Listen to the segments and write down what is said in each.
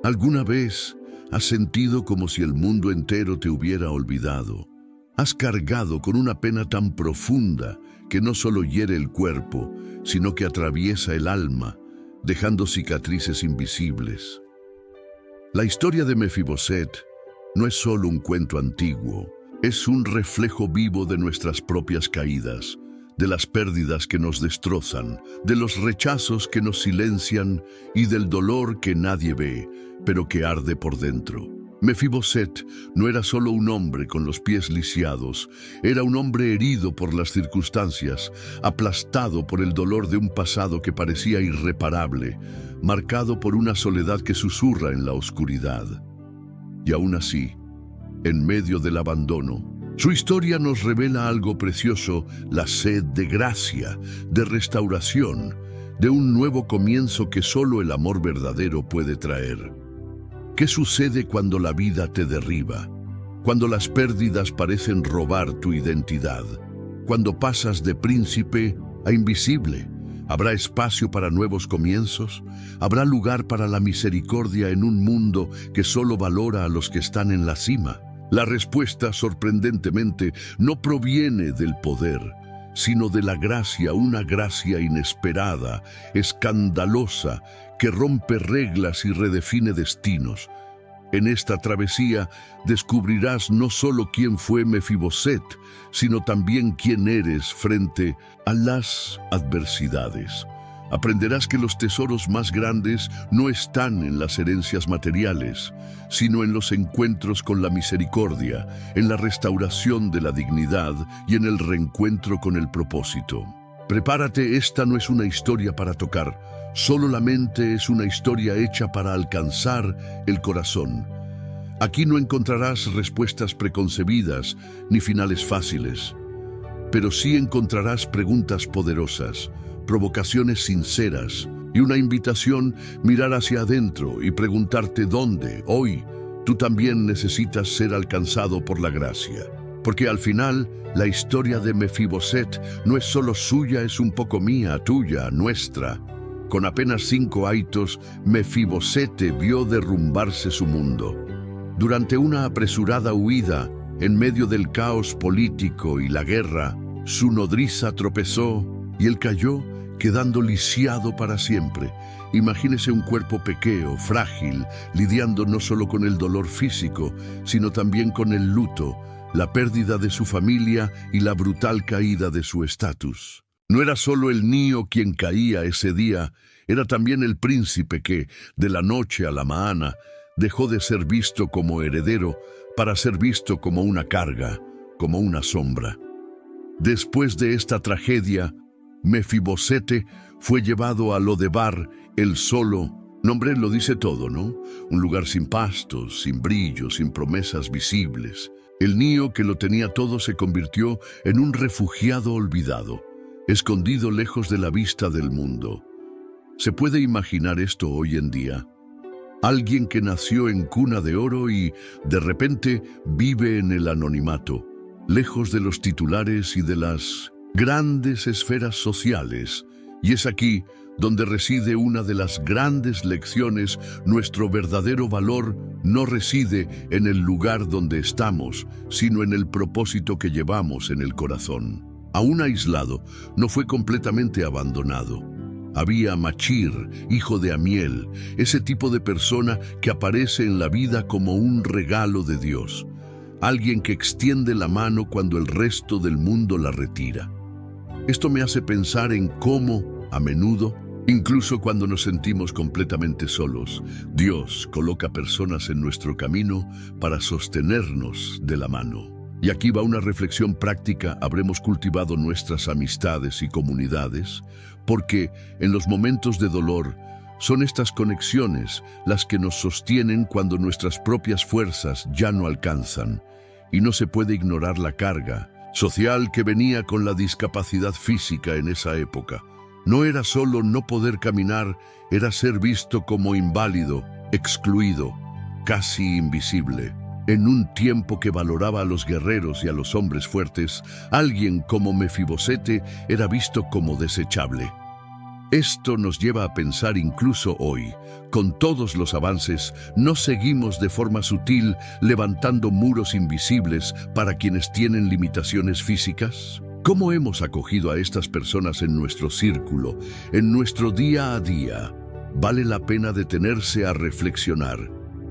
¿Alguna vez has sentido como si el mundo entero te hubiera olvidado? Has cargado con una pena tan profunda que no solo hiere el cuerpo, sino que atraviesa el alma, dejando cicatrices invisibles. La historia de Mefiboset no es solo un cuento antiguo, es un reflejo vivo de nuestras propias caídas, de las pérdidas que nos destrozan, de los rechazos que nos silencian y del dolor que nadie ve, pero que arde por dentro. Mefiboset no era solo un hombre con los pies lisiados, era un hombre herido por las circunstancias, aplastado por el dolor de un pasado que parecía irreparable, marcado por una soledad que susurra en la oscuridad. Y aún así, en medio del abandono, su historia nos revela algo precioso: la sed de gracia, de restauración, de un nuevo comienzo que solo el amor verdadero puede traer. ¿Qué sucede cuando la vida te derriba? Cuando las pérdidas parecen robar tu identidad. Cuando pasas de príncipe a invisible. ¿Habrá espacio para nuevos comienzos? ¿Habrá lugar para la misericordia en un mundo que solo valora a los que están en la cima? La respuesta, sorprendentemente, no proviene del poder, sino de la gracia, una gracia inesperada, escandalosa, que rompe reglas y redefine destinos. En esta travesía descubrirás no solo quién fue Mefiboset, sino también quién eres frente a las adversidades. Aprenderás que los tesoros más grandes no están en las herencias materiales, sino en los encuentros con la misericordia, en la restauración de la dignidad y en el reencuentro con el propósito. Prepárate, esta no es una historia para tocar, solo la mente es una historia hecha para alcanzar el corazón. Aquí no encontrarás respuestas preconcebidas ni finales fáciles, pero sí encontrarás preguntas poderosas, provocaciones sinceras y una invitación a mirar hacia adentro y preguntarte dónde, hoy, tú también necesitas ser alcanzado por la gracia. Porque al final, la historia de Mefiboset no es solo suya, es un poco mía, tuya, nuestra. Con apenas 5 años, Mefibosete vio derrumbarse su mundo. Durante una apresurada huida, en medio del caos político y la guerra, su nodriza tropezó y él cayó, quedando lisiado para siempre. Imagínese un cuerpo pequeño, frágil, lidiando no solo con el dolor físico, sino también con el luto, la pérdida de su familia y la brutal caída de su estatus. No era solo el niño quien caía ese día, era también el príncipe que, de la noche a la mañana, dejó de ser visto como heredero para ser visto como una carga, como una sombra. Después de esta tragedia, Mefibosete fue llevado a Lodebar, el solo. Nombre lo dice todo, ¿no? Un lugar sin pastos, sin brillo, sin promesas visibles. El niño que lo tenía todo se convirtió en un refugiado olvidado, escondido lejos de la vista del mundo. ¿Se puede imaginar esto hoy en día? Alguien que nació en cuna de oro y, de repente, vive en el anonimato, lejos de los titulares y de las grandes esferas sociales. Y es aquí donde reside una de las grandes lecciones: nuestro verdadero valor no reside en el lugar donde estamos, sino en el propósito que llevamos en el corazón. Aún aislado, no fue completamente abandonado. Había Machir, hijo de Amiel, ese tipo de persona que aparece en la vida como un regalo de Dios, alguien que extiende la mano cuando el resto del mundo la retira. Esto me hace pensar en cómo, a menudo, incluso cuando nos sentimos completamente solos, Dios coloca personas en nuestro camino para sostenernos de la mano. Y aquí va una reflexión práctica: ¿habremos cultivado nuestras amistades y comunidades? Porque en los momentos de dolor, son estas conexiones las que nos sostienen cuando nuestras propias fuerzas ya no alcanzan. Y no se puede ignorar la carga social que venía con la discapacidad física en esa época. No era solo no poder caminar, era ser visto como inválido, excluido, casi invisible. En un tiempo que valoraba a los guerreros y a los hombres fuertes, alguien como Mefibosete era visto como desechable. Esto nos lleva a pensar incluso hoy, con todos los avances, ¿no seguimos de forma sutil levantando muros invisibles para quienes tienen limitaciones físicas? ¿Cómo hemos acogido a estas personas en nuestro círculo, en nuestro día a día? Vale la pena detenerse a reflexionar.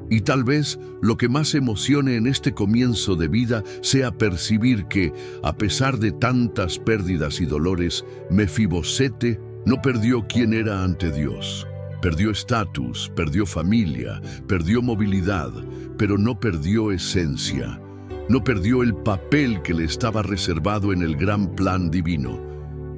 Y tal vez lo que más emocione en este comienzo de vida sea percibir que, a pesar de tantas pérdidas y dolores, Mefibosete no perdió quién era ante Dios. Perdió estatus, perdió familia, perdió movilidad, pero no perdió esencia. No perdió el papel que le estaba reservado en el gran plan divino.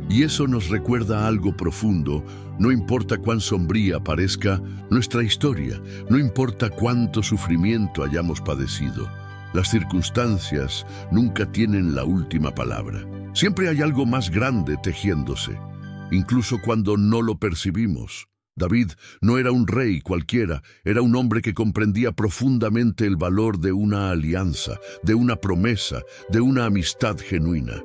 Y eso nos recuerda algo profundo. No importa cuán sombría parezca nuestra historia, no importa cuánto sufrimiento hayamos padecido, las circunstancias nunca tienen la última palabra. Siempre hay algo más grande tejiéndose, incluso cuando no lo percibimos. David no era un rey cualquiera, era un hombre que comprendía profundamente el valor de una alianza, de una promesa, de una amistad genuina.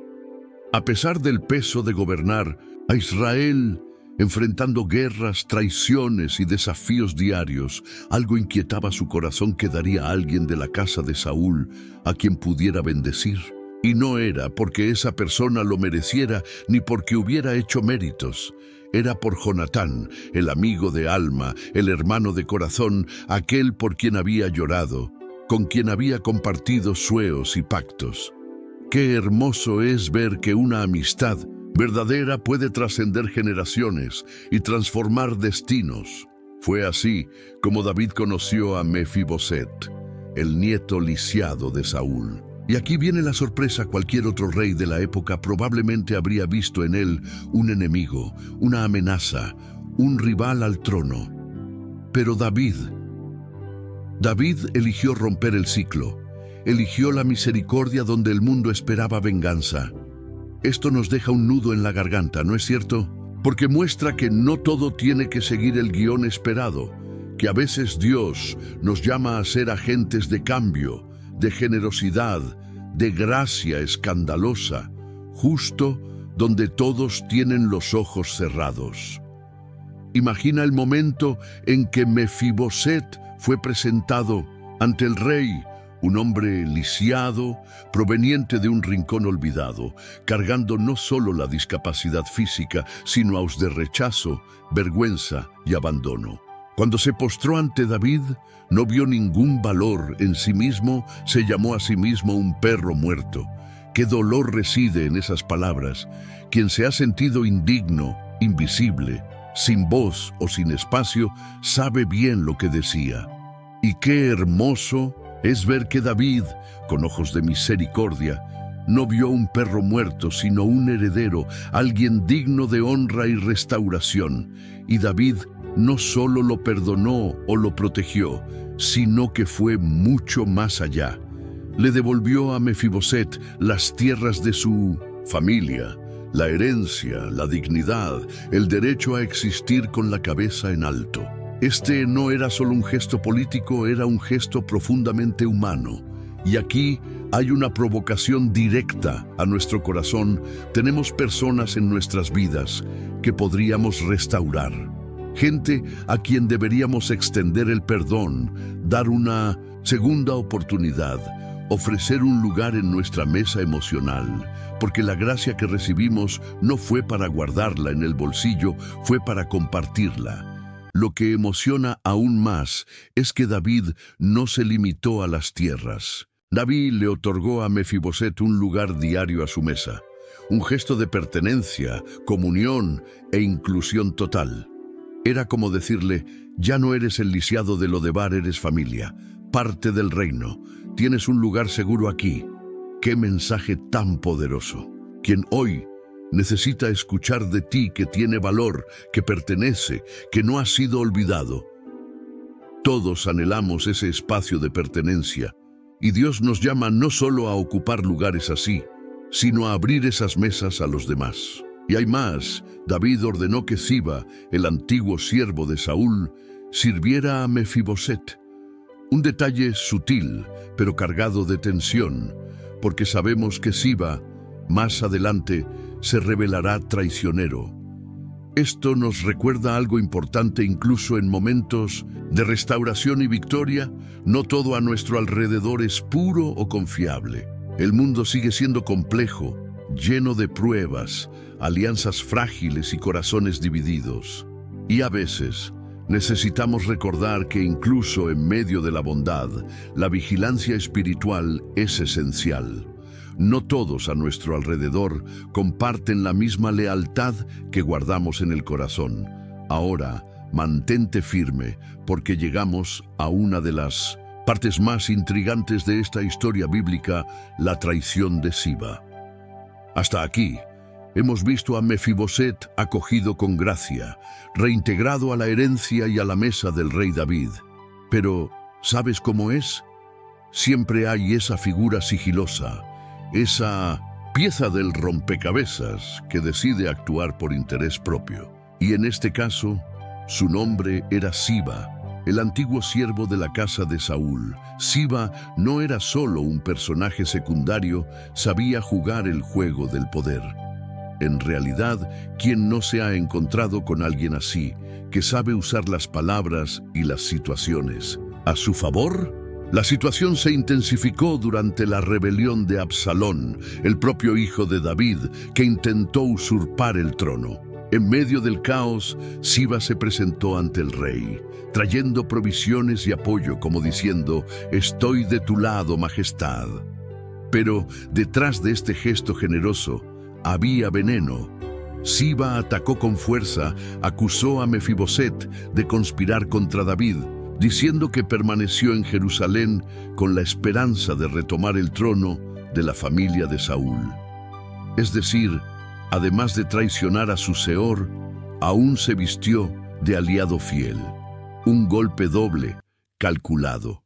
A pesar del peso de gobernar a Israel, enfrentando guerras, traiciones y desafíos diarios, algo inquietaba su corazón que daría a alguien de la casa de Saúl a quien pudiera bendecir. Y no era porque esa persona lo mereciera ni porque hubiera hecho méritos. Era por Jonatán, el amigo de alma, el hermano de corazón, aquel por quien había llorado, con quien había compartido sueños y pactos. Qué hermoso es ver que una amistad verdadera puede trascender generaciones y transformar destinos. Fue así como David conoció a Mefiboset, el nieto lisiado de Saúl. Y aquí viene la sorpresa: cualquier otro rey de la época probablemente habría visto en él un enemigo, una amenaza, un rival al trono. Pero David eligió romper el ciclo, eligió la misericordia donde el mundo esperaba venganza. Esto nos deja un nudo en la garganta, ¿no es cierto? Porque muestra que no todo tiene que seguir el guión esperado, que a veces Dios nos llama a ser agentes de cambio, de generosidad, de gracia escandalosa, justo donde todos tienen los ojos cerrados. Imagina el momento en que Mefiboset fue presentado ante el rey, un hombre lisiado, proveniente de un rincón olvidado, cargando no solo la discapacidad física, sino aún de rechazo, vergüenza y abandono. Cuando se postró ante David, no vio ningún valor en sí mismo, se llamó a sí mismo un perro muerto. Qué dolor reside en esas palabras. Quien se ha sentido indigno, invisible, sin voz o sin espacio, sabe bien lo que decía. Y qué hermoso es ver que David, con ojos de misericordia, no vio un perro muerto, sino un heredero, alguien digno de honra y restauración. Y David no solo lo perdonó o lo protegió, sino que fue mucho más allá. Le devolvió a Mefiboset las tierras de su familia, la herencia, la dignidad, el derecho a existir con la cabeza en alto. Este no era solo un gesto político, era un gesto profundamente humano. Y aquí hay una provocación directa a nuestro corazón. Tenemos personas en nuestras vidas que podríamos restaurar. Gente a quien deberíamos extender el perdón, dar una segunda oportunidad, ofrecer un lugar en nuestra mesa emocional, porque la gracia que recibimos no fue para guardarla en el bolsillo, fue para compartirla. Lo que emociona aún más es que David no se limitó a las tierras. David le otorgó a Mefiboset un lugar diario a su mesa, un gesto de pertenencia, comunión e inclusión total. Era como decirle: ya no eres el lisiado de Lodebar, eres familia, parte del reino, tienes un lugar seguro aquí. ¡Qué mensaje tan poderoso! Quien hoy necesita escuchar de ti que tiene valor, que pertenece, que no ha sido olvidado. Todos anhelamos ese espacio de pertenencia, y Dios nos llama no solo a ocupar lugares así, sino a abrir esas mesas a los demás. Y hay más. David ordenó que Siba, el antiguo siervo de Saúl, sirviera a Mefiboset. Un detalle sutil, pero cargado de tensión, porque sabemos que Siba, más adelante, se revelará traicionero. Esto nos recuerda algo importante incluso en momentos de restauración y victoria. No todo a nuestro alrededor es puro o confiable. El mundo sigue siendo complejo, lleno de pruebas, alianzas frágiles y corazones divididos. Y a veces necesitamos recordar que incluso en medio de la bondad, la vigilancia espiritual es esencial. No todos a nuestro alrededor comparten la misma lealtad que guardamos en el corazón. Ahora, mantente firme, porque llegamos a una de las partes más intrigantes de esta historia bíblica, la traición de Siba. Hasta aquí, hemos visto a Mefiboset acogido con gracia, reintegrado a la herencia y a la mesa del rey David. Pero, ¿sabes cómo es? Siempre hay esa figura sigilosa, esa pieza del rompecabezas que decide actuar por interés propio. Y en este caso, su nombre era Siba, el antiguo siervo de la casa de Saúl. Siba no era solo un personaje secundario, sabía jugar el juego del poder. En realidad, ¿quién no se ha encontrado con alguien así, que sabe usar las palabras y las situaciones a su favor? La situación se intensificó durante la rebelión de Absalón, el propio hijo de David, que intentó usurpar el trono. En medio del caos, Siba se presentó ante el rey, trayendo provisiones y apoyo, como diciendo: «Estoy de tu lado, majestad». Pero detrás de este gesto generoso había veneno. Siba atacó con fuerza, acusó a Mefiboset de conspirar contra David, diciendo que permaneció en Jerusalén con la esperanza de retomar el trono de la familia de Saúl. Es decir, además de traicionar a su seor, aún se vistió de aliado fiel. Un golpe doble, calculado.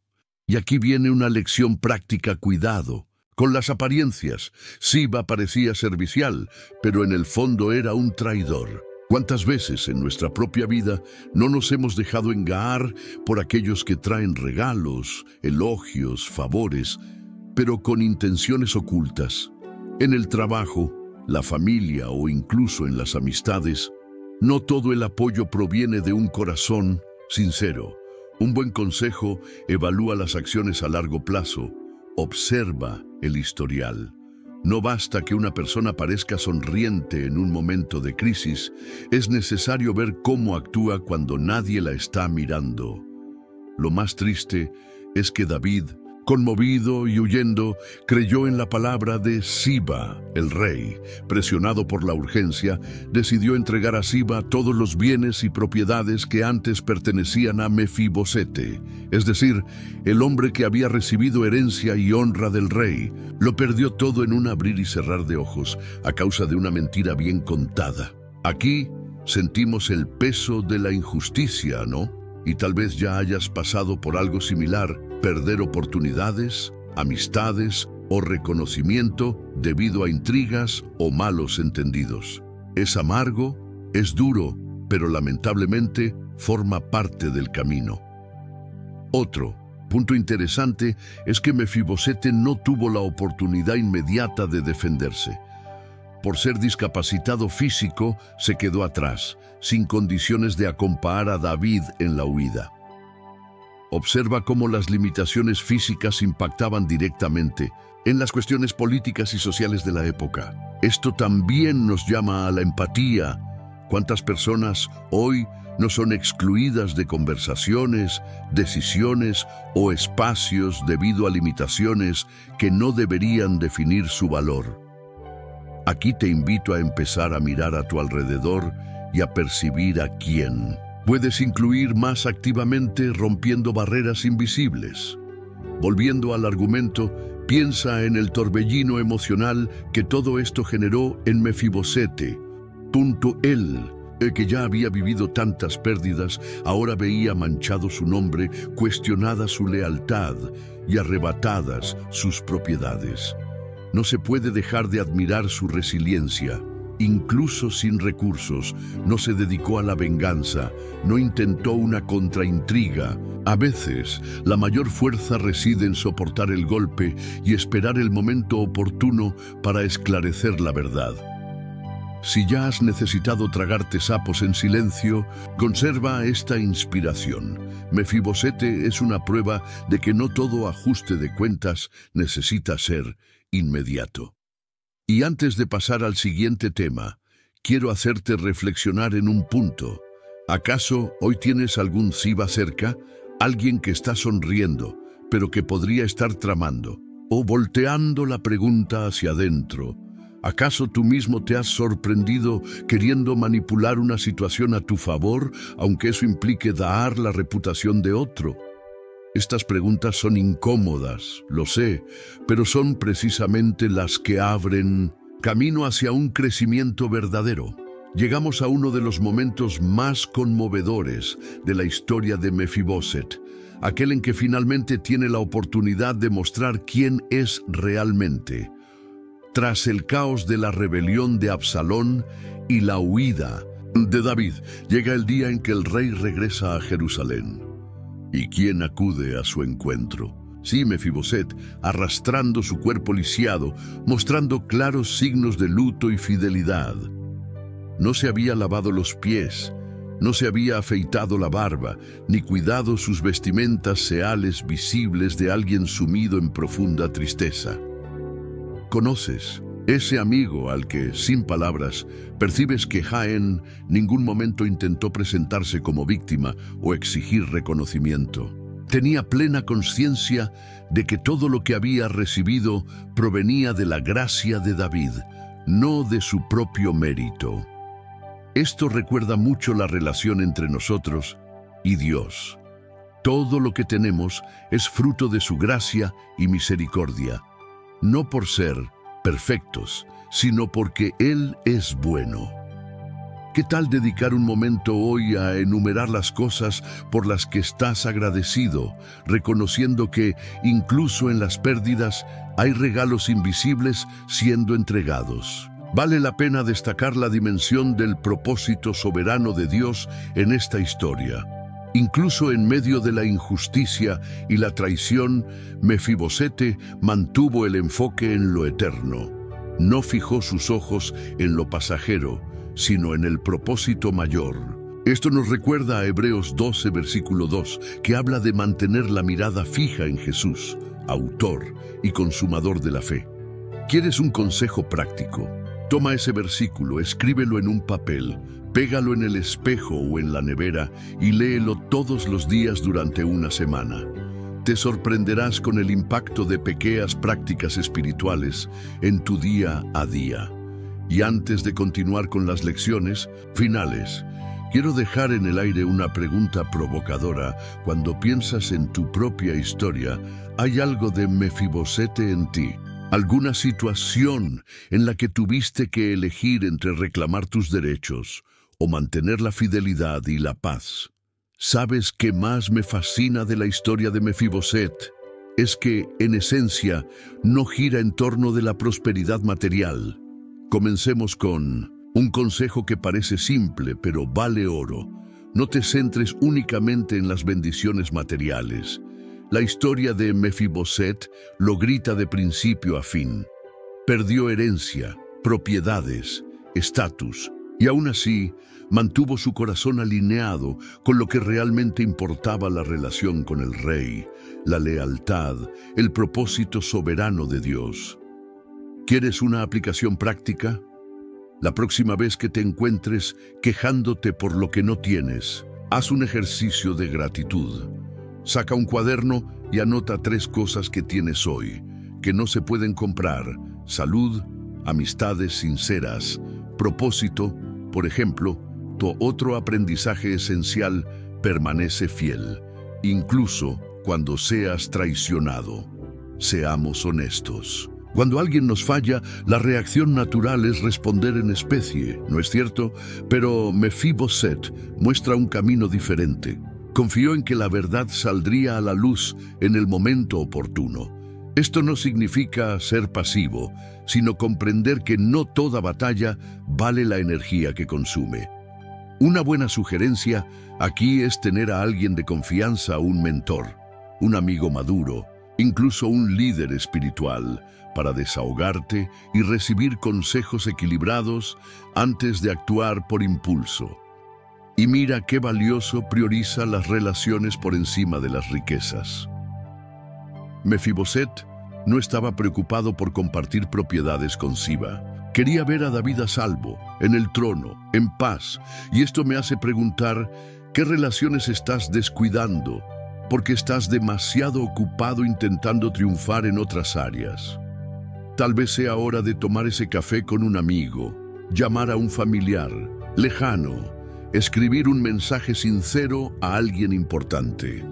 Y aquí viene una lección práctica: cuidado con las apariencias. Siba parecía servicial, pero en el fondo era un traidor. ¿Cuántas veces en nuestra propia vida no nos hemos dejado engañar por aquellos que traen regalos, elogios, favores, pero con intenciones ocultas? En el trabajo, la familia o incluso en las amistades, no todo el apoyo proviene de un corazón sincero. Un buen consejo: evalúa las acciones a largo plazo, observa el historial. No basta que una persona parezca sonriente en un momento de crisis, es necesario ver cómo actúa cuando nadie la está mirando. Lo más triste es que David, conmovido y huyendo, creyó en la palabra de Siba, el rey. Presionado por la urgencia, decidió entregar a Siba todos los bienes y propiedades que antes pertenecían a Mefibosete, es decir, el hombre que había recibido herencia y honra del rey. Lo perdió todo en un abrir y cerrar de ojos, a causa de una mentira bien contada. Aquí sentimos el peso de la injusticia, ¿no? Y tal vez ya hayas pasado por algo similar: perder oportunidades, amistades o reconocimiento debido a intrigas o malos entendidos. Es amargo, es duro, pero lamentablemente forma parte del camino. Otro punto interesante es que Mefibosete no tuvo la oportunidad inmediata de defenderse. Por ser discapacitado físico, se quedó atrás, sin condiciones de acompañar a David en la huida. Observa cómo las limitaciones físicas impactaban directamente en las cuestiones políticas y sociales de la época. Esto también nos llama a la empatía. ¿Cuántas personas hoy no son excluidas de conversaciones, decisiones o espacios debido a limitaciones que no deberían definir su valor? Aquí te invito a empezar a mirar a tu alrededor y a percibir a quién puedes incluir más activamente, rompiendo barreras invisibles. Volviendo al argumento, piensa en el torbellino emocional que todo esto generó en Mefibosete. Él, el que ya había vivido tantas pérdidas, ahora veía manchado su nombre, cuestionada su lealtad y arrebatadas sus propiedades. No se puede dejar de admirar su resiliencia. Incluso sin recursos, no se dedicó a la venganza, no intentó una contraintriga. A veces, la mayor fuerza reside en soportar el golpe y esperar el momento oportuno para esclarecer la verdad. Si ya has necesitado tragarte sapos en silencio, conserva esta inspiración. Mefibosete es una prueba de que no todo ajuste de cuentas necesita ser inmediato. Y antes de pasar al siguiente tema, quiero hacerte reflexionar en un punto. ¿Acaso hoy tienes algún Ziba cerca? Alguien que está sonriendo, pero que podría estar tramando, o volteando la pregunta hacia adentro. ¿Acaso tú mismo te has sorprendido queriendo manipular una situación a tu favor, aunque eso implique dañar la reputación de otro? Estas preguntas son incómodas, lo sé, pero son precisamente las que abren camino hacia un crecimiento verdadero. Llegamos a uno de los momentos más conmovedores de la historia de Mefiboset, aquel en que finalmente tiene la oportunidad de mostrar quién es realmente. Tras el caos de la rebelión de Absalón y la huida de David, llega el día en que el rey regresa a Jerusalén. ¿Y quién acude a su encuentro? Sí, Mefiboset, arrastrando su cuerpo lisiado, mostrando claros signos de luto y fidelidad. No se había lavado los pies, no se había afeitado la barba, ni cuidado sus vestimentas seales visibles de alguien sumido en profunda tristeza. ¿Conoces ese amigo al que, sin palabras, percibes que en ningún momento intentó presentarse como víctima o exigir reconocimiento? Tenía plena conciencia de que todo lo que había recibido provenía de la gracia de David, no de su propio mérito. Esto recuerda mucho la relación entre nosotros y Dios. Todo lo que tenemos es fruto de su gracia y misericordia, no por ser perfectos, sino porque Él es bueno. ¿Qué tal dedicar un momento hoy a enumerar las cosas por las que estás agradecido, reconociendo que, incluso en las pérdidas, hay regalos invisibles siendo entregados? Vale la pena destacar la dimensión del propósito soberano de Dios en esta historia. Incluso en medio de la injusticia y la traición, Mefibosete mantuvo el enfoque en lo eterno. No fijó sus ojos en lo pasajero, sino en el propósito mayor. Esto nos recuerda a Hebreos 12, versículo 2, que habla de mantener la mirada fija en Jesús, autor y consumador de la fe. ¿Quieres un consejo práctico? Toma ese versículo, escríbelo en un papel, pégalo en el espejo o en la nevera y léelo todos los días durante una semana. Te sorprenderás con el impacto de pequeñas prácticas espirituales en tu día a día. Y antes de continuar con las lecciones finales, quiero dejar en el aire una pregunta provocadora. Cuando piensas en tu propia historia, ¿hay algo de Mefibosete en ti? ¿Alguna situación en la que tuviste que elegir entre reclamar tus derechos o mantener la fidelidad y la paz? ¿Sabes qué más me fascina de la historia de Mefiboset? Es que, en esencia, no gira en torno de la prosperidad material. Comencemos con un consejo que parece simple, pero vale oro. No te centres únicamente en las bendiciones materiales. La historia de Mefiboset lo grita de principio a fin. Perdió herencia, propiedades, estatus, y aún así mantuvo su corazón alineado con lo que realmente importaba: la relación con el rey, la lealtad, el propósito soberano de Dios. ¿Quieres una aplicación práctica? La próxima vez que te encuentres quejándote por lo que no tienes, haz un ejercicio de gratitud. Saca un cuaderno y anota 3 cosas que tienes hoy, que no se pueden comprar: salud, amistades sinceras, propósito. Por ejemplo, tu otro aprendizaje esencial: permanece fiel, incluso cuando seas traicionado. Seamos honestos. Cuando alguien nos falla, la reacción natural es responder en especie, ¿no es cierto? Pero Mefiboset muestra un camino diferente. Confió en que la verdad saldría a la luz en el momento oportuno. Esto no significa ser pasivo, sino comprender que no toda batalla vale la energía que consume. Una buena sugerencia aquí es tener a alguien de confianza, un mentor, un amigo maduro, incluso un líder espiritual, para desahogarte y recibir consejos equilibrados antes de actuar por impulso. Y mira qué valioso prioriza las relaciones por encima de las riquezas. Mefiboset no estaba preocupado por compartir propiedades con Siba. Quería ver a David a salvo, en el trono, en paz, y esto me hace preguntar, ¿qué relaciones estás descuidando? Porque estás demasiado ocupado intentando triunfar en otras áreas. Tal vez sea hora de tomar ese café con un amigo, llamar a un familiar, lejano, escribir un mensaje sincero a alguien importante.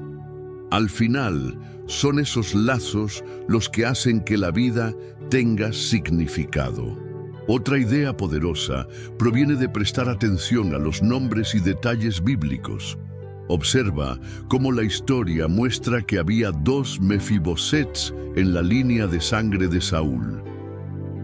Al final, son esos lazos los que hacen que la vida tenga significado. Otra idea poderosa proviene de prestar atención a los nombres y detalles bíblicos. Observa cómo la historia muestra que había 2 Mefibosets en la línea de sangre de Saúl.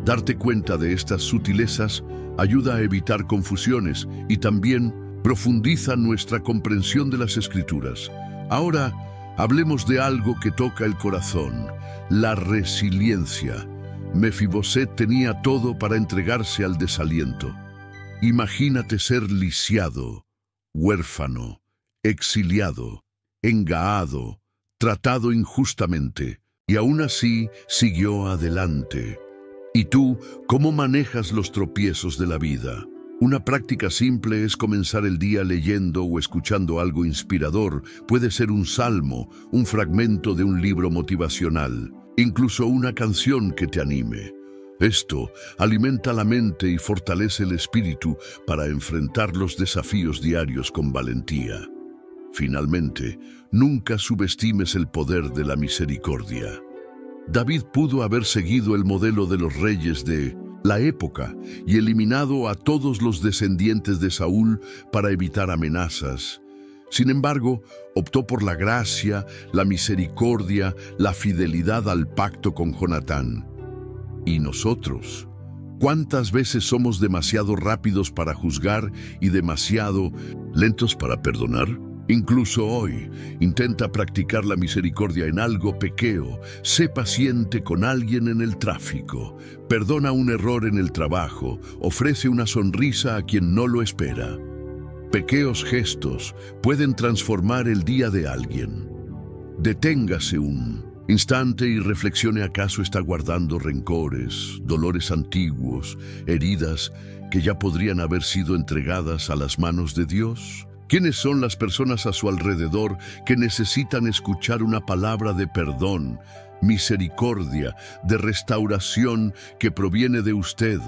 Darte cuenta de estas sutilezas ayuda a evitar confusiones y también profundiza nuestra comprensión de las Escrituras. Ahora, hablemos de algo que toca el corazón, la resiliencia. Mefiboset tenía todo para entregarse al desaliento. Imagínate ser lisiado, huérfano, exiliado, engaado, tratado injustamente, y aún así siguió adelante. ¿Y tú, cómo manejas los tropiezos de la vida? Una práctica simple es comenzar el día leyendo o escuchando algo inspirador. Puede ser un salmo, un fragmento de un libro motivacional, incluso una canción que te anime. Esto alimenta la mente y fortalece el espíritu para enfrentar los desafíos diarios con valentía. Finalmente, nunca subestimes el poder de la misericordia. David pudo haber seguido el modelo de los reyes de la época y eliminado a todos los descendientes de Saúl para evitar amenazas. Sin embargo, optó por la gracia, la misericordia, la fidelidad al pacto con Jonatán. ¿Y nosotros? ¿Cuántas veces somos demasiado rápidos para juzgar y demasiado lentos para perdonar? Incluso hoy, intenta practicar la misericordia en algo pequeño. Sé paciente con alguien en el tráfico. Perdona un error en el trabajo. Ofrece una sonrisa a quien no lo espera. Pequeños gestos pueden transformar el día de alguien. Deténgase un instante y reflexione: ¿acaso está guardando rencores, dolores antiguos, heridas que ya podrían haber sido entregadas a las manos de Dios? ¿Quiénes son las personas a su alrededor que necesitan escuchar una palabra de perdón, misericordia, de restauración que proviene de usted?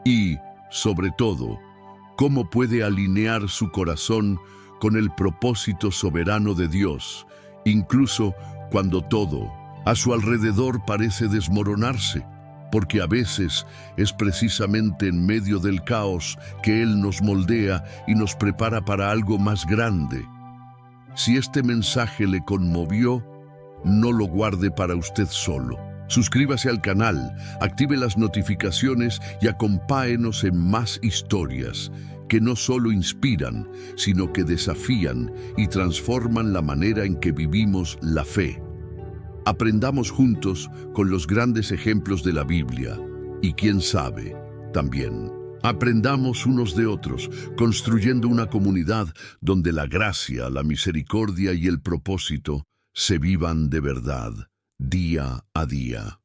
Y, sobre todo, ¿cómo puede alinear su corazón con el propósito soberano de Dios, incluso cuando todo a su alrededor parece desmoronarse? Porque a veces es precisamente en medio del caos que Él nos moldea y nos prepara para algo más grande. Si este mensaje le conmovió, no lo guarde para usted solo. Suscríbase al canal, active las notificaciones y acompáenos en más historias que no solo inspiran, sino que desafían y transforman la manera en que vivimos la fe. Aprendamos juntos con los grandes ejemplos de la Biblia y, quién sabe, también aprendamos unos de otros, construyendo una comunidad donde la gracia, la misericordia y el propósito se vivan de verdad, día a día.